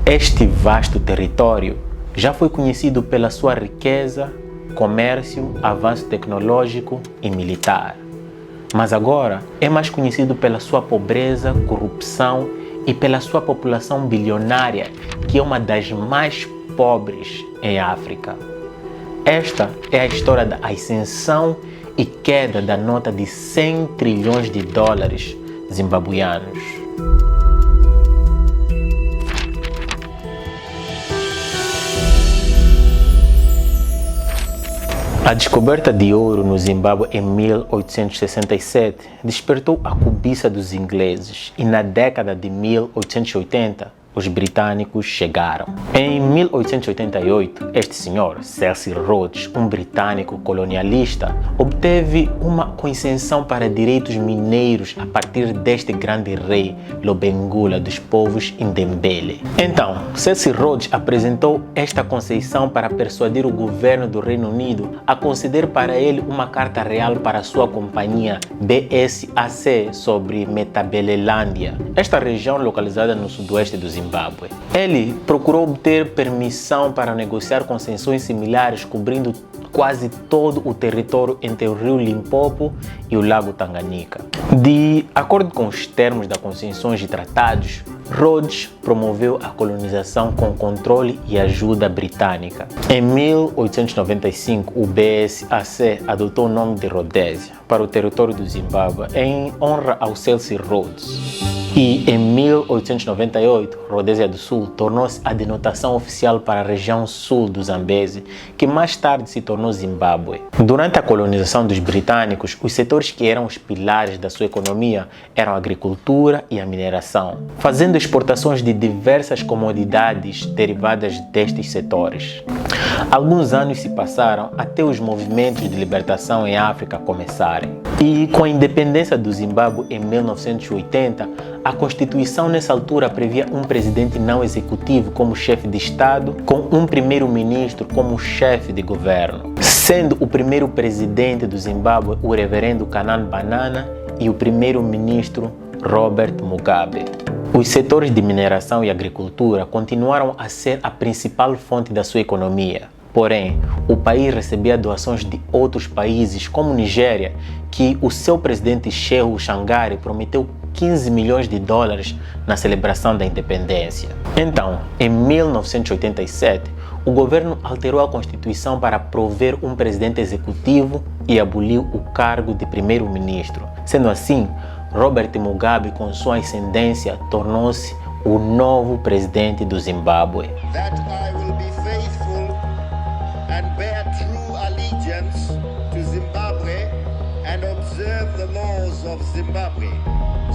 Este vasto território já foi conhecido pela sua riqueza, comércio, avanço tecnológico e militar. Mas agora é mais conhecido pela sua pobreza, corrupção e pela sua população bilionária, que é uma das mais pobres em África. Esta é a história da ascensão e queda da nota de 100 trilhões de dólares zimbabuianos. A descoberta de ouro no Zimbábue em 1867 despertou a cobiça dos ingleses e na década de 1880 os britânicos chegaram. Em 1888, este senhor, Cecil Rhodes, um britânico colonialista, obteve uma concessão para direitos mineiros a partir deste grande rei Lobengula dos povos Ndembele. Então, Cecil Rhodes apresentou esta concessão para persuadir o governo do Reino Unido a conceder para ele uma carta real para sua companhia BSAC sobre Metabelelândia, esta região localizada no sudoeste do Zimbábue. Ele procurou obter permissão para negociar concessões similares cobrindo quase todo o território entre o rio Limpopo e o lago Tanganyika. De acordo com os termos das concessões e tratados, Rhodes promoveu a colonização com controle e ajuda britânica. Em 1895, o BSAC adotou o nome de Rodésia para o território do Zimbábue em honra ao Cecil Rhodes. E em 1898, Rodésia do Sul tornou-se a denotação oficial para a região sul do Zambésia, que mais tarde se tornou Zimbábue. Durante a colonização dos britânicos, os setores que eram os pilares da sua economia eram a agricultura e a mineração, fazendo exportações de diversas comodidades derivadas destes setores. Alguns anos se passaram até os movimentos de libertação em África começarem. E com a independência do Zimbábue em 1980, a Constituição nessa altura previa um presidente não executivo como chefe de Estado, com um primeiro-ministro como chefe de governo, sendo o primeiro presidente do Zimbábue o reverendo Canaan Banana e o primeiro-ministro Robert Mugabe. Os setores de mineração e agricultura continuaram a ser a principal fonte da sua economia. Porém, o país recebia doações de outros países, como Nigéria, que o seu presidente Shehu Shangari prometeu 15 milhões de dólares na celebração da independência. Então, em 1987, o governo alterou a Constituição para prover um presidente executivo e aboliu o cargo de primeiro-ministro. Sendo assim, Robert Mugabe, com sua ascendência, tornou-se o novo presidente do Zimbábue. That I will be faithful and bear true allegiance to Zimbabwe and observe the laws of Zimbabwe.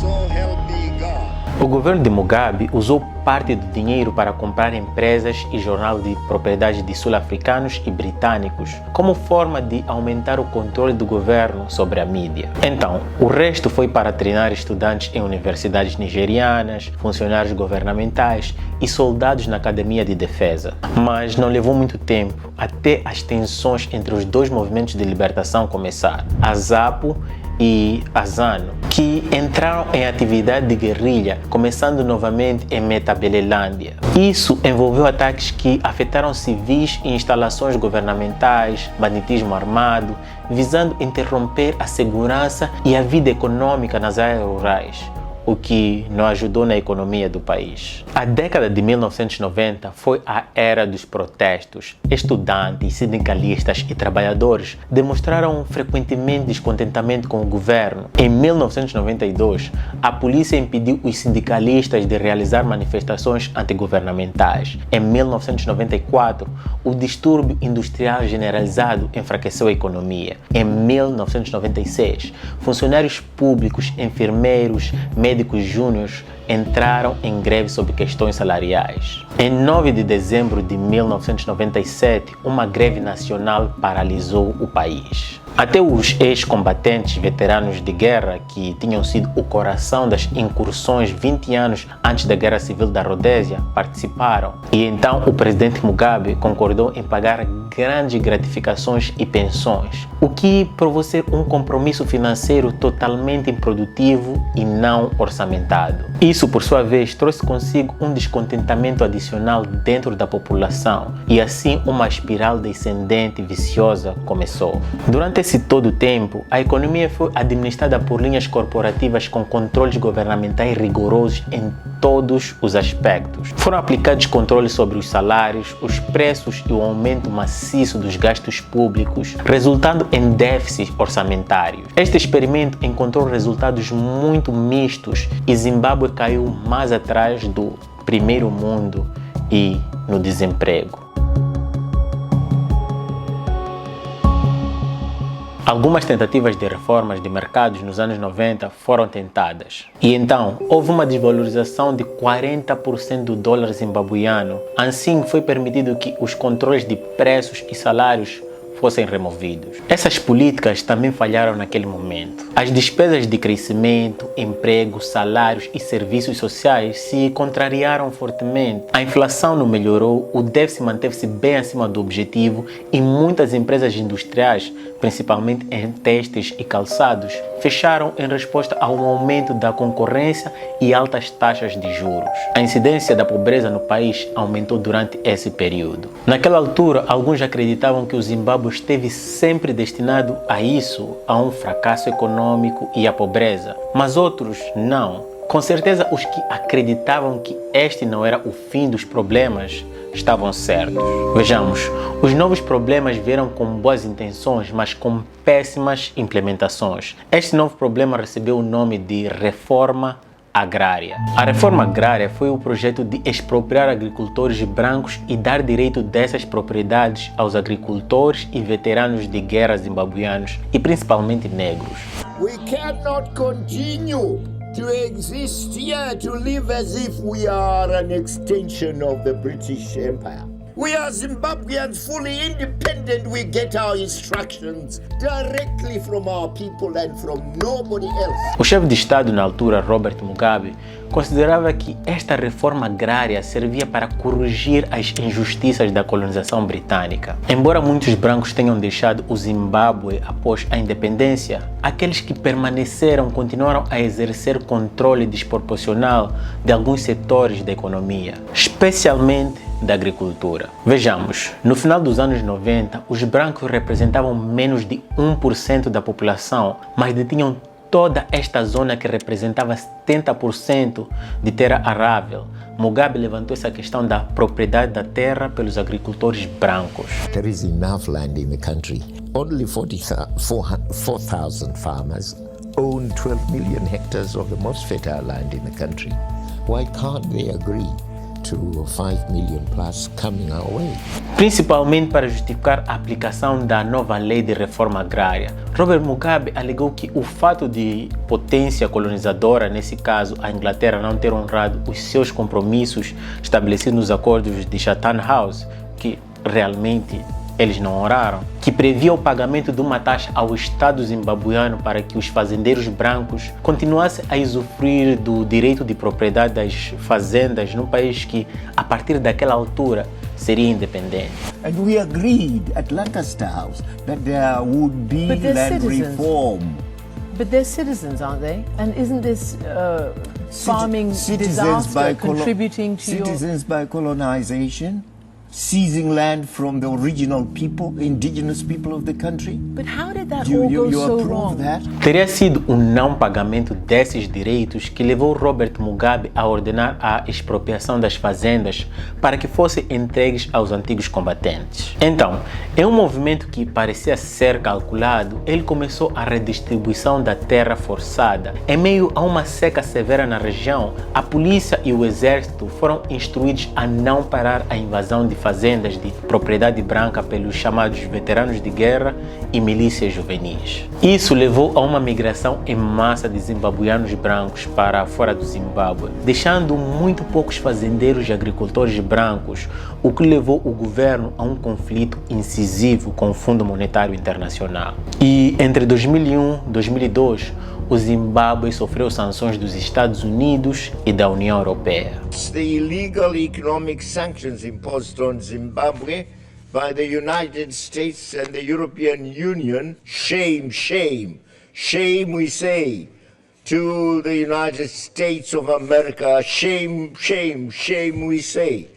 So help me God. O governo de Mugabe usou parte do dinheiro para comprar empresas e jornais de propriedade de sul-africanos e britânicos, como forma de aumentar o controle do governo sobre a mídia. Então, o resto foi para treinar estudantes em universidades nigerianas, funcionários governamentais e soldados na academia de defesa. Mas não levou muito tempo até as tensões entre os dois movimentos de libertação começaram. A ZAPU e a ZANU, que entraram em atividade de guerrilha, começando novamente em Metabelelândia. Isso envolveu ataques que afetaram civis e instalações governamentais, banditismo armado, visando interromper a segurança e a vida econômica nas áreas rurais, o que não ajudou na economia do país. A década de 1990 foi a era dos protestos. Estudantes, sindicalistas e trabalhadores demonstraram frequentemente descontentamento com o governo. Em 1992, a polícia impediu os sindicalistas de realizar manifestações antigovernamentais. Em 1994, o distúrbio industrial generalizado enfraqueceu a economia. Em 1996, funcionários públicos, enfermeiros, médicos júniores entraram em greve sobre questões salariais. Em 9 de dezembro de 1997, uma greve nacional paralisou o país. Até os ex-combatentes veteranos de guerra, que tinham sido o coração das incursões 20 anos antes da Guerra Civil da Rodésia, participaram. E então o presidente Mugabe concordou em pagar grandes gratificações e pensões, o que provou ser um compromisso financeiro totalmente improdutivo e não orçamentado. Isso, por sua vez, trouxe consigo um descontentamento adicional dentro da população e assim uma espiral descendente viciosa começou. Durante esse todo o tempo, a economia foi administrada por linhas corporativas com controles governamentais rigorosos em todos os aspectos. Foram aplicados controles sobre os salários, os preços e o aumento maciço dos gastos públicos, resultando em déficits orçamentários. Este experimento encontrou resultados muito mistos e Zimbábue caiu mais atrás do primeiro mundo e no desemprego. Algumas tentativas de reformas de mercados nos anos 90 foram tentadas. E então, houve uma desvalorização de 40% do dólar zimbabuiano. Assim, foi permitido que os controles de preços e salários fossem removidos. Essas políticas também falharam naquele momento. As despesas de crescimento, emprego, salários e serviços sociais se contrariaram fortemente. A inflação não melhorou, o déficit manteve-se bem acima do objetivo e muitas empresas industriais, principalmente em têxteis e calçados, fecharam em resposta ao aumento da concorrência e altas taxas de juros. A incidência da pobreza no país aumentou durante esse período. Naquela altura, alguns acreditavam que o Zimbábue esteve sempre destinado a isso, a um fracasso econômico e à pobreza, mas outros não. Com certeza, os que acreditavam que este não era o fim dos problemas estavam certos. Vejamos, os novos problemas vieram com boas intenções, mas com péssimas implementações. Este novo problema recebeu o nome de reforma agrária. A reforma agrária foi o projeto de expropriar agricultores brancos e dar direito dessas propriedades aos agricultores e veteranos de guerra zimbabuianos e principalmente negros. We cannot continue to exist here, to live as if we are an extension of the British Empire. We are Zimbabweans, fully independent. We get our instructions directly from our people and from nobody else. O chefe de Estado na altura, Robert Mugabe, considerava que esta reforma agrária servia para corrigir as injustiças da colonização britânica. Embora muitos brancos tenham deixado o Zimbábue após a independência, aqueles que permaneceram continuaram a exercer controle desproporcional de alguns setores da economia, especialmente da agricultura. Vejamos, no final dos anos 90, os brancos representavam menos de 1% da população, mas detinham toda esta zona que representava 70% de terra arável. Mugabe levantou essa questão da propriedade da terra pelos agricultores brancos. There is enough land in the country. Only 4,000 farmers own 12 million hectares of the most fertile land in the country. Why can't they agree to 5 million plus coming our way? Principalmente para justificar a aplicação da nova lei de reforma agrária. Robert Mugabe alegou que o fato de potência colonizadora, nesse caso a Inglaterra, não ter honrado os seus compromissos estabelecidos nos acordos de Chatham House, que realmente eles não honraram, que previa o pagamento de uma taxa ao Estado zimbabuiano para que os fazendeiros brancos continuassem a usufruir do direito de propriedade das fazendas num país que, a partir daquela altura, seria independente. And we agreed at Lancaster House that there would be land reform. But they're citizens, aren't they? And isn't this farming disaster contributing to citizens by colonization? Seizing land from the original people, indigenous people of the country? But how did that all go so wrong? That? Teria sido o não pagamento desses direitos que levou Robert Mugabe a ordenar a expropriação das fazendas para que fossem entregues aos antigos combatentes. Então, em um movimento que parecia ser calculado, ele começou a redistribuição da terra forçada. Em meio a uma seca severa na região, a polícia e o exército foram instruídos a não parar a invasão de fazendas de propriedade branca pelos chamados veteranos de guerra e milícias juvenis. Isso levou a uma migração em massa de zimbabuianos brancos para fora do Zimbábue, deixando muito poucos fazendeiros e agricultores brancos, o que levou o governo a um conflito incisivo com o Fundo Monetário Internacional. E entre 2001 e 2002, o Zimbábue sofreu sanções dos Estados Unidos e da União Europeia. The illegal economic sanctions imposed on Zimbabwe by the United States and the European Union. Shame, shame, shame, we say, to the United States of America. Shame, shame, shame, we say,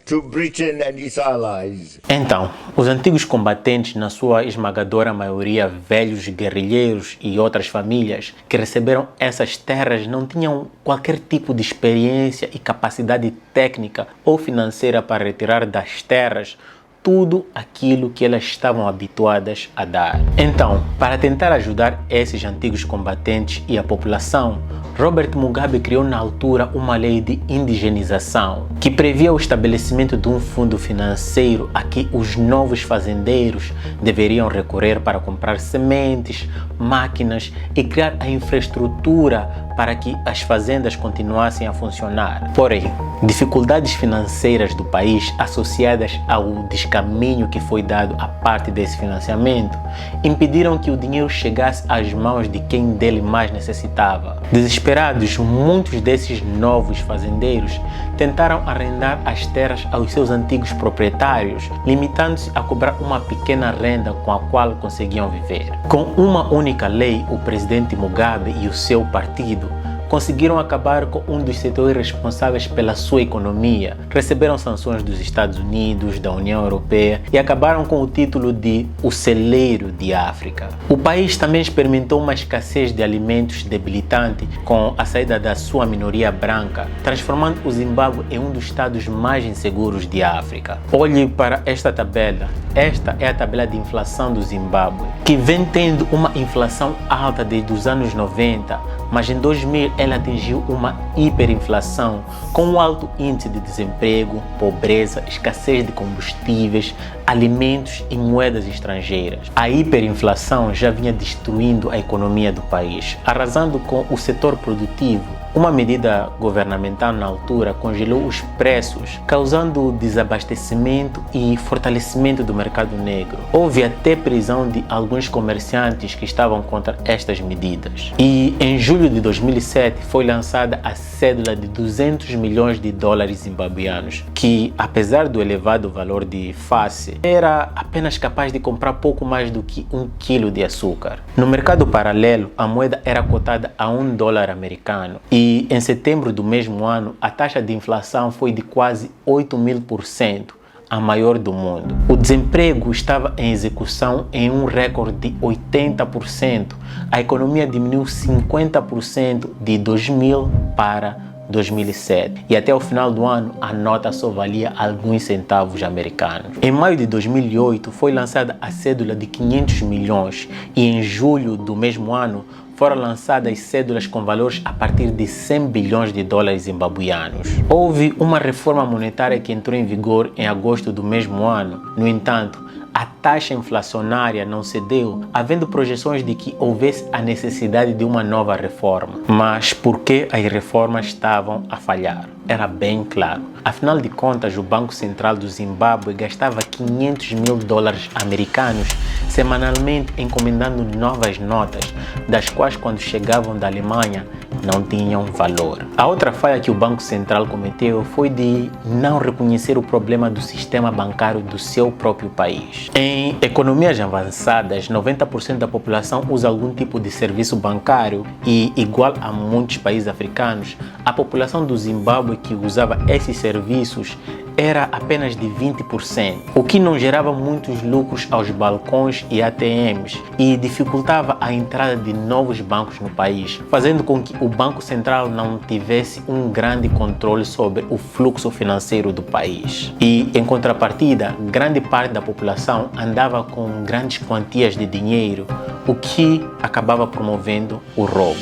to Britain and its allies. Então, os antigos combatentes, na sua esmagadora maioria velhos guerrilheiros e outras famílias que receberam essas terras, não tinham qualquer tipo de experiência e capacidade técnica ou financeira para retirar das terras tudo aquilo que elas estavam habituadas a dar. Então, para tentar ajudar esses antigos combatentes e a população, Robert Mugabe criou na altura uma lei de indigenização que previa o estabelecimento de um fundo financeiro a que os novos fazendeiros deveriam recorrer para comprar sementes, máquinas e criar a infraestrutura para que as fazendas continuassem a funcionar. Porém, dificuldades financeiras do país associadas ao descaminho que foi dado a parte desse financiamento impediram que o dinheiro chegasse às mãos de quem dele mais necessitava. Desesperados, muitos desses novos fazendeiros tentaram arrendar as terras aos seus antigos proprietários, limitando-se a cobrar uma pequena renda com a qual conseguiam viver. Com uma única lei, o presidente Mugabe e o seu partido conseguiram acabar com um dos setores responsáveis pela sua economia, receberam sanções dos Estados Unidos, da União Europeia e acabaram com o título de o celeiro de África. O país também experimentou uma escassez de alimentos debilitante com a saída da sua minoria branca, transformando o Zimbábue em um dos estados mais inseguros de África. Olhe para esta tabela. Esta é a tabela de inflação do Zimbábue, que vem tendo uma inflação alta desde os anos 90, mas em 2000 ela atingiu uma hiperinflação com um alto índice de desemprego, pobreza, escassez de combustíveis, alimentos e moedas estrangeiras. A hiperinflação já vinha destruindo a economia do país, arrasando com o setor produtivo. Uma medida governamental na altura congelou os preços, causando desabastecimento e fortalecimento do mercado negro. Houve até prisão de alguns comerciantes que estavam contra estas medidas. E em julho de 2007 foi lançada a cédula de 200 milhões de dólares zimbabuianos, que, apesar do elevado valor de face, era apenas capaz de comprar pouco mais do que 1 quilo de açúcar. No mercado paralelo, a moeda era cotada a $1 americano e em setembro do mesmo ano, a taxa de inflação foi de quase 8.000%, a maior do mundo. O desemprego estava em execução em um recorde de 80%. A economia diminuiu 50% de 2000 para 2007 e até o final do ano a nota só valia alguns centavos americanos. Em maio de 2008 foi lançada a cédula de 500 milhões e em julho do mesmo ano foram lançadas cédulas com valores a partir de 100 bilhões de dólares zimbabuianos. Houve uma reforma monetária que entrou em vigor em agosto do mesmo ano. No entanto, a taxa inflacionária não cedeu, havendo projeções de que houvesse a necessidade de uma nova reforma. Mas por que as reformas estavam a falhar? Era bem claro. Afinal de contas, o Banco Central do Zimbábue gastava 500 mil dólares americanos semanalmente encomendando novas notas, das quais quando chegavam da Alemanha não tinham valor. A outra falha que o Banco Central cometeu foi de não reconhecer o problema do sistema bancário do seu próprio país. Em economias avançadas, 90% da população usa algum tipo de serviço bancário e, igual a muitos países africanos, a população do Zimbábue que usava esses serviços era apenas de 20%, o que não gerava muitos lucros aos balcões e ATMs e dificultava a entrada de novos bancos no país, fazendo com que o Banco Central não tivesse um grande controle sobre o fluxo financeiro do país. E, em contrapartida, grande parte da população andava com grandes quantias de dinheiro, o que acabava promovendo o roubo.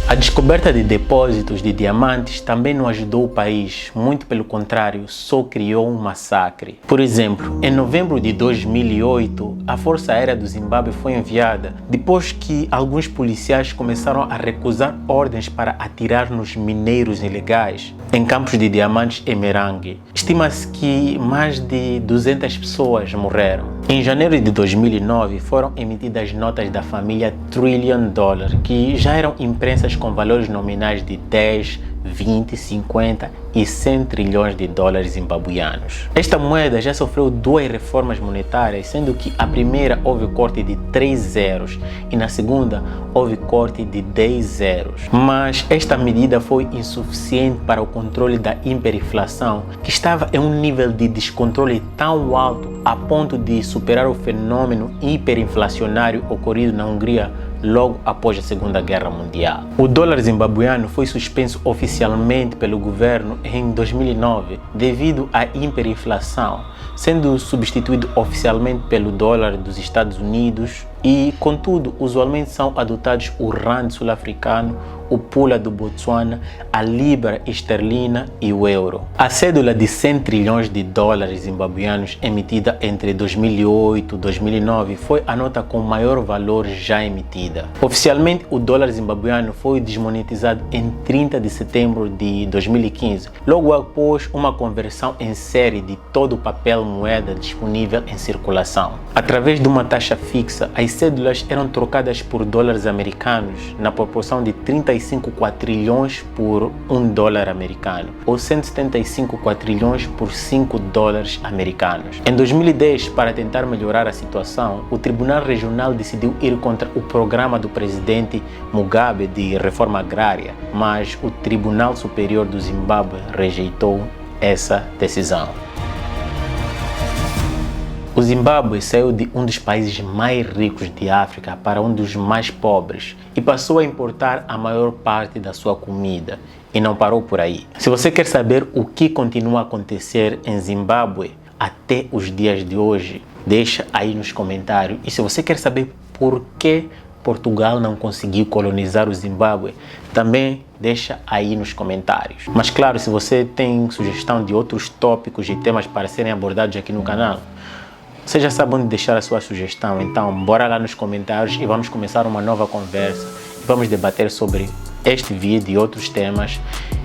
A descoberta de depósitos de diamantes também não ajudou o país, muito pelo contrário, só criou um massacre. Por exemplo, em novembro de 2008, a Força Aérea do Zimbábue foi enviada depois que alguns policiais começaram a recusar ordens para atirar nos mineiros ilegais em campos de diamantes em Merange. Estima-se que mais de 200 pessoas morreram. Em janeiro de 2009, foram emitidas notas da família Trillion Dollar, que já eram imprensas com valores nominais de 10, 20, 50 e 100 trilhões de dólares zimbabuianos. Esta moeda já sofreu 2 reformas monetárias, sendo que a primeira houve corte de 3 zeros e na segunda houve corte de 10 zeros. Mas esta medida foi insuficiente para o controle da hiperinflação, que estava em um nível de descontrole tão alto a ponto de superar o fenômeno hiperinflacionário ocorrido na Hungria logo após a Segunda Guerra Mundial. O dólar zimbabuiano foi suspenso oficialmente pelo governo em 2009 devido à hiperinflação, sendo substituído oficialmente pelo dólar dos Estados Unidos e, contudo, usualmente são adotados o rand sul-africano, o pula do Botsuana, a libra esterlina e o euro. A cédula de 100 trilhões de dólares zimbabuianos emitida entre 2008 e 2009 foi a nota com maior valor já emitida. Oficialmente, o dólar zimbabuiano foi desmonetizado em 30 de setembro de 2015, logo após uma conversão em série de todo o papel moeda disponível em circulação. Através de uma taxa fixa, as cédulas eram trocadas por dólares americanos na proporção de 35 quatrilhões por $1 americano ou 175 quatrilhões por 5 dólares americanos. Em 2010, para tentar melhorar a situação, o Tribunal Regional decidiu ir contra o programa do presidente Mugabe de reforma agrária, mas o Tribunal Superior do Zimbábue rejeitou essa decisão. O Zimbábue saiu de um dos países mais ricos de África para um dos mais pobres e passou a importar a maior parte da sua comida. E não parou por aí. Se você quer saber o que continua a acontecer em Zimbábue até os dias de hoje, deixa aí nos comentários. E se você quer saber por que Portugal não conseguiu colonizar o Zimbábue, também deixa aí nos comentários. Mas claro, se você tem sugestão de outros tópicos e temas para serem abordados aqui no canal, você já sabe onde deixar a sua sugestão, então bora lá nos comentários e vamos começar uma nova conversa. Vamos debater sobre este vídeo e outros temas.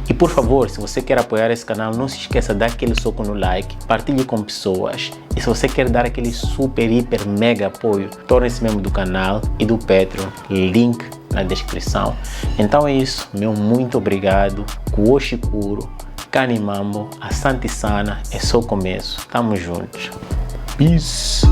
E por favor, se você quer apoiar esse canal, não se esqueça de dar aquele soco no like, partilhe com pessoas. E se você quer dar aquele super, hiper, mega apoio, torne-se membro do canal e do Patreon, link na descrição. Então é isso, meu muito obrigado, Kuoshikuro, Kanimambo, Asante Sana, é só o começo, tamo juntos. Peace.